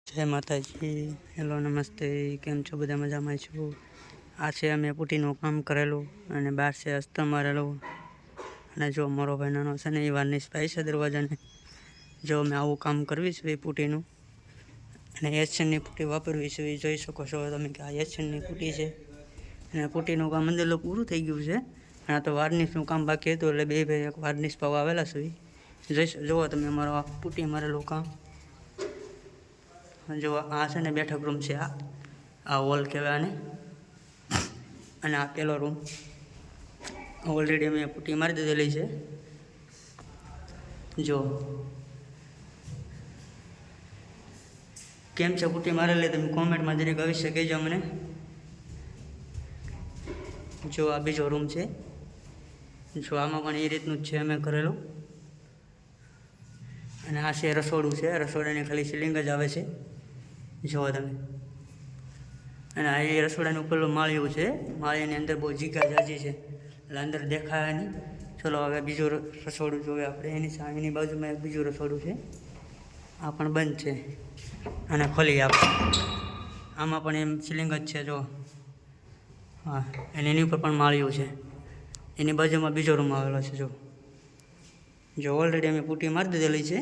જય માતાજી, હેલો નમસ્તે, કેમ છો? બધા મજામાં છો? આ છે અમે પુટીનું કામ કરેલું અને બહાર છે અસ્તર મારેલું. અને જો મારો ભાઈ નાનો છે ને એ વારની સ્પાઈ છે દરવાજાને. જો અમે આવું કામ કરવી છે એ પુટીનું અને એશિયનની પુટી વાપરવી છે. એ જોઈ શકો છો તમે કે આ એશિયનની પુટી છે અને પુટીનું કામ અંદરનું પૂરું થઈ ગયું છે. અને આ તો વાર્નિશનું કામ બાકી હતું એટલે બે ભાઈ એક વાર્નિશ પાવા આવેલા છે. જોઈ જુઓ તમે અમારો આ પુટી મારેલું કામ. જો આ છે ને બેઠક રૂમ છે, આ હોલ કહેવાય આને. અને આ પેલો રૂમ ઓલરેડી અમે પુટી મારી દીધેલી છે. જો કેમ છે પુટી મારેલી તમે કોમેન્ટમાં જરીક અવશ્ય કહેજો મને. જો આ બીજો રૂમ છે, જો આમાં પણ એ રીતનું જ છે અમે કરેલું. અને આ છે રસોડું છે, રસોડાની ખાલી સીલિંગ જ આવે છે જુઓ તમે. અને આ એ રસોડાનું પેલું માળિયું છે, માળિયાની અંદર બહુ જીગા જાજી છે એટલે અંદર દેખાય નહીં. ચલો હવે બીજું રસોડું જોઈએ આપણે. એની બાજુમાં એક બીજું રસોડું છે, આ પણ બંધ છે અને ખોલી આપણે. આમાં પણ એમ સીલિંગ જ છે જો. હા, અને એની ઉપર પણ માળિયું છે. એની બાજુમાં બીજો રૂમ આવેલો છે જો ઓલરેડી અમે પુટી મારી દીધેલી છે.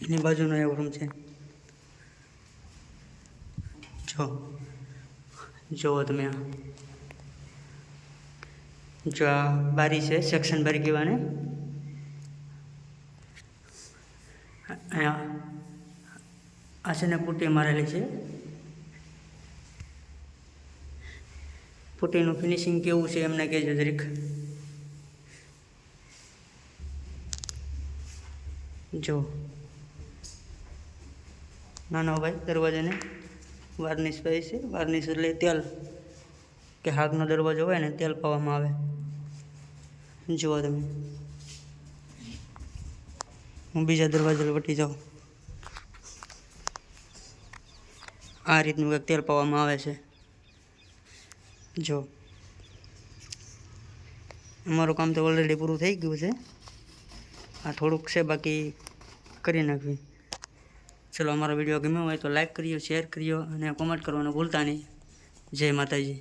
એની બાજુનો એવો રૂમ છે જુઓ તમે. જો આ બારી છે, સેક્શન બારી કહેવાને. આ છે ને પુટી મારેલી છે. પુટીનું ફિનિશિંગ કેવું છે એમને કહેજો જરીક. જો નાનો ભાઈ દરવાજાને વાર્નિશ પાઈ છે. વાર્નિશ એટલે તેલ કે હાગનો દરવાજો હોય ને તેલ પાવામાં આવે. જુઓ તમે, હું બીજા દરવાજા વટી જાઉં. આ રીતનું કંઈક તેલ પાવામાં આવે છે. જો અમારું કામ તો ઓલરેડી પૂરું થઈ ગયું છે. આ થોડુંક છે બાકી કરી નાખવી. ચલો, અમારો વિડીયો ગમ્યો હોય તો લાઈક કર્યો, શેર કર્યો અને કોમેન્ટ કરવાનું ભૂલતા નહીં. જય માતાજી.